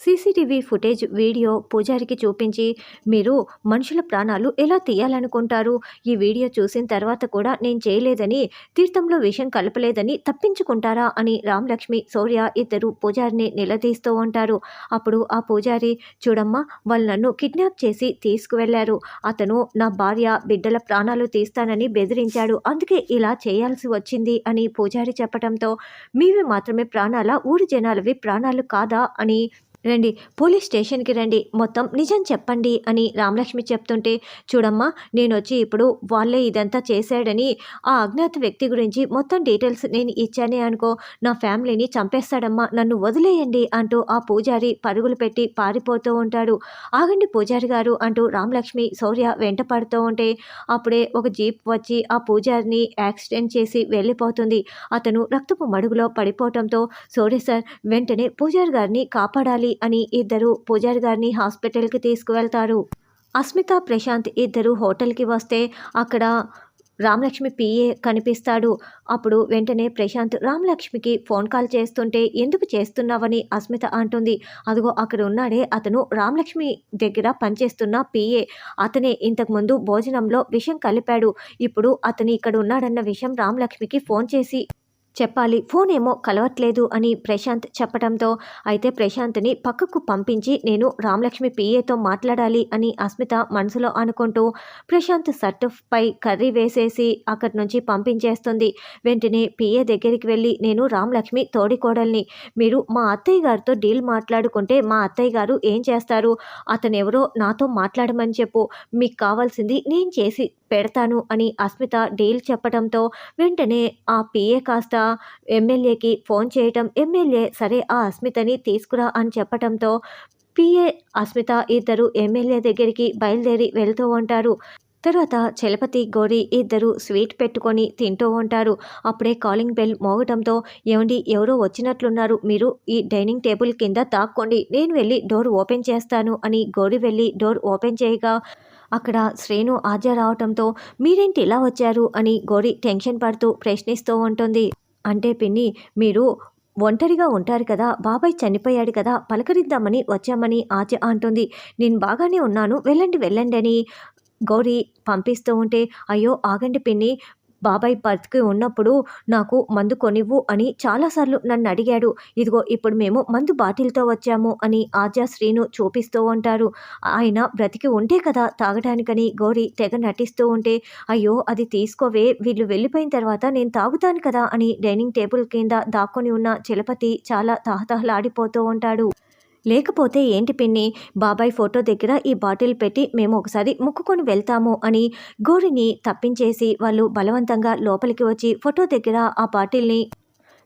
CCTV footage video పూజారికి చూపించి, మీరు మనుషుల ప్రాణాలు ఎలా తీయాలనుకుంటారు? ఈ వీడియో చూసిన తర్వాత కూడా నేను చేయలేదని, తీర్థంలో విషం కలపలేదని తప్పించుకుంటారా అని రామలక్ష్మి, శౌర్య ఇద్దరు పూజారిని నిలదీస్తూ ఉంటారు. అప్పుడు ఆ పూజారి, చూడమ్మా, వాళ్ళు నన్ను కిడ్నాప్ చేసి తీసుకువెళ్లారు. అతను నా భార్య బిడ్డల ప్రాణాలు తీస్తానని బెదిరించాడు. అందుకే ఇలా చేయాల్సి వచ్చింది అని పూజారి చెప్పడంతో, మీవి మాత్రమే ప్రాణాలా, ఊరి జనాలవి ప్రాణాలు కాదా అని, రండి, పోలీస్ స్టేషన్కి రండి, మొత్తం నిజం చెప్పండి అని రామలక్ష్మి చెప్తుంటే, చూడమ్మా, నేను వచ్చి ఇప్పుడు వాళ్ళే ఇదంతా చేశాడని ఆ అజ్ఞాత వ్యక్తి గురించి మొత్తం డీటెయిల్స్ నేను ఇచ్చానే అనుకో, నా ఫ్యామిలీని చంపేస్తాడమ్మా, నన్ను వదిలేయండి అంటూ ఆ పూజారి పరుగులు పెట్టి పారిపోతూ ఉంటాడు. ఆగండి పూజారి గారు అంటూ రామలక్ష్మి, శౌర్య వెంట పడుతూ ఉంటే, అప్పుడే ఒక జీప్ వచ్చి ఆ పూజారిని యాక్సిడెంట్ చేసి వెళ్ళిపోతుంది. అతను రక్తపు మడుగులో పడిపోవటంతో, శౌర్య సార్, వెంటనే పూజారి గారిని కాపాడాలి అని ఇద్దరు పూజారి గారిని హాస్పిటల్కి తీసుకువెళ్తారు. అస్మిత, ప్రశాంత్ ఇద్దరు హోటల్కి వస్తే అక్కడ రామలక్ష్మి పిఏ కనిపిస్తాడు. అప్పుడు వెంటనే ప్రశాంత్ రామలక్ష్మికి ఫోన్ కాల్ చేస్తుంటే, ఎందుకు చేస్తున్నావని అస్మిత అంటుంది. అదిగో అక్కడ ఉన్నాడే, అతను రామలక్ష్మి దగ్గర పనిచేస్తున్న పిఏ. అతనే ఇంతకుముందు భోజనంలో విషం కలిపాడు. ఇప్పుడు అతను ఇక్కడ ఉన్నాడన్న విషయం రామలక్ష్మికి ఫోన్ చేసి చెప్పాలి, ఫోన్ ఏమో కలవట్లేదు అని ప్రశాంత్ చెప్పడంతో, అయితే ప్రశాంత్ని పక్కకు పంపించి నేను రామలక్ష్మి పిఏతో మాట్లాడాలి అని అస్మిత మనసులో అనుకుంటూ ప్రశాంత్ షర్టుపై కర్రీ వేసేసి అక్కడి నుంచి పంపించేస్తుంది. వెంటనే పిఏ దగ్గరికి వెళ్ళి, నేను రామలక్ష్మి తోడికోడల్ని, మీరు మా అత్తయ్య గారితో డీల్ మాట్లాడుకుంటే మా అత్తయ్య గారు ఏం చేస్తారు? అతను ఎవరో నాతో మాట్లాడమని చెప్పు, మీకు కావాల్సింది నేను చేసి పెడతాను అని అస్మిత డీల్ చెప్పడంతో, వెంటనే ఆ పిఏ కాస్త ఎమ్మెల్యేకి ఫోన్ చేయటం, ఎమ్మెల్యే సరే ఆ అస్మితని తీసుకురా అని చెప్పటంతో పిఏ, అస్మిత ఇద్దరు ఎమ్మెల్యే దగ్గరికి బయలుదేరి వెళ్తూ ఉంటారు. తర్వాత చలపతి, గౌరీ ఇద్దరు స్వీట్ పెట్టుకొని తింటూ ఉంటారు. అప్పుడే కాలింగ్ బెల్ మోగటంతో, ఏమండి, ఎవరో వచ్చినట్లున్నారు, మీరు ఈ డైనింగ్ టేబుల్ కింద దాక్కోండి, నేను వెళ్ళి డోర్ ఓపెన్ చేస్తాను అని గౌరీ వెళ్ళి డోర్ ఓపెన్ చేయగా అక్కడ శ్రేణు రావటంతో, మీరేంటి ఇలా వచ్చారు అని గౌరీ టెన్షన్ పడుతూ ప్రశ్నిస్తూ ఉంటుంది. అంటే పిన్ని, మీరు ఒంటరిగా ఉంటారు కదా, బాబాయ్ చనిపోయాడు కదా, పలకరిద్దామని వచ్చామని అంటుంది. నేను బాగానే ఉన్నాను, వెళ్ళండి వెళ్ళండి అని గౌరీ పంపిస్తూ ఉంటే, అయ్యో ఆగండి పిన్ని, బాబాయ్ బతికి ఉన్నప్పుడు నాకు మందు కొనివ్వు అని చాలాసార్లు నన్ను అడిగాడు, ఇదిగో ఇప్పుడు మేము మందు బాటిల్తో వచ్చాము అని శ్రీను చూపిస్తూ ఉంటారు. ఆయన బ్రతికి ఉంటే కదా తాగడానికని గౌరీ తెగ నటిస్తూ ఉంటే, అయ్యో అది తీసుకోవే, వీళ్ళు వెళ్ళిపోయిన తర్వాత నేను తాగుతాను కదా అని డైనింగ్ టేబుల్ కింద దాక్కొని ఉన్న చలపతి చాలా తహతహలాడిపోతూ ఉంటాడు. లేకపోతే ఏంటి పిన్ని, బాబాయ్ ఫోటో దగ్గర ఈ బాటిల్ పెట్టి మేము ఒకసారి ముక్కుకొని వెళ్తాము అని గౌరిని తప్పించేసి వాళ్ళు బలవంతంగా లోపలికి వచ్చి ఫోటో దగ్గర ఆ బాటిల్ని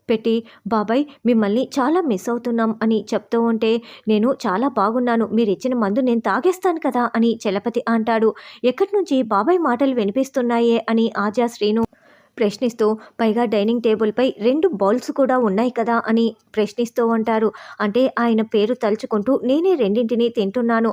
పెట్టి, బాబాయ్ మిమ్మల్ని చాలా మిస్ అవుతున్నాం అని చెప్తూ ఉంటే, నేను చాలా బాగున్నాను, మీరు ఇచ్చిన మందు నేను తాగేస్తాను కదా అని చలపతి అంటాడు. ఎక్కడి నుంచి బాబాయ్ మాటలు వినిపిస్తున్నాయే అని శ్రీను ప్రశ్నిస్తూ, పైగా డైనింగ్ టేబుల్పై 2 బౌల్స్ కూడా ఉన్నాయి కదా అని ప్రశ్నిస్తూ ఉంటారు. అంటే ఆయన పేరు తలుచుకుంటూ నేనే రెండింటిని తింటున్నాను,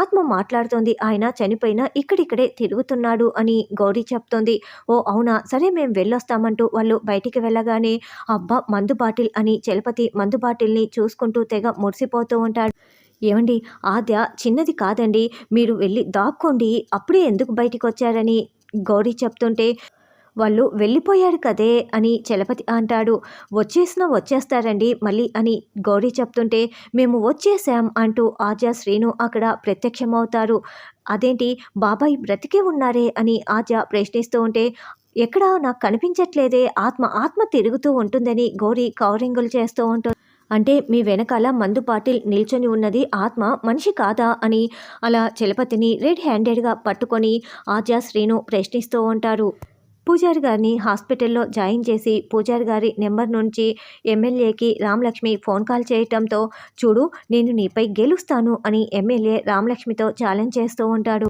ఆత్మ మాట్లాడుతోంది, ఆయన చనిపోయినా ఇక్కడిక్కడే తిరుగుతున్నాడు అని గౌరీ చెప్తోంది. ఓ అవునా, సరే మేము వెళ్ళొస్తామంటూ వాళ్ళు బయటికి వెళ్ళగానే, అబ్బా మందు బాటిల్ అని చలపతి మందు బాటిల్ని చూసుకుంటూ తెగ మురిసిపోతూ ఉంటాడు. ఏమండి, చిన్నది కాదండి, మీరు వెళ్ళి దాక్కోండి, అప్పుడే ఎందుకు బయటికి వచ్చారని గౌరీ చెప్తుంటే, వాళ్ళు వెళ్ళిపోయారు కదే అని చలపతి అంటాడు. వచ్చేస్తారండి మళ్ళీ అని గౌరీ చెప్తుంటే, మేము వచ్చేసాం అంటూ శ్రీను అక్కడ ప్రత్యక్షమవుతారు. అదేంటి, బాబాయ్ బ్రతికే ఉన్నారే అని ప్రశ్నిస్తూ ఉంటే, ఎక్కడా నాకు కనిపించట్లేదే, ఆత్మ తిరుగుతూ ఉంటుందని గౌరీ కవరింగులు చేస్తూ ఉంటుంది. అంటే మీ వెనకాల మందు బాటిల్ నిల్చొని ఉన్నది ఆత్మ, మనిషి కాదా అని అలా చలపతిని రెడ్ హ్యాండెడ్గా పట్టుకొని శ్రీను ప్రశ్నిస్తూ ఉంటారు. పూజారి గారిని హాస్పిటల్లో జాయిన్ చేసి పూజారి గారి నెంబర్ నుంచి ఎమ్మెల్యేకి రామలక్ష్మి ఫోన్ కాల్ చేయటంతో, చూడు నేను నీపై గెలుస్తాను అని ఎమ్మెల్యే రామలక్ష్మితో ఛాలెంజ్ చేస్తూ ఉంటాడు.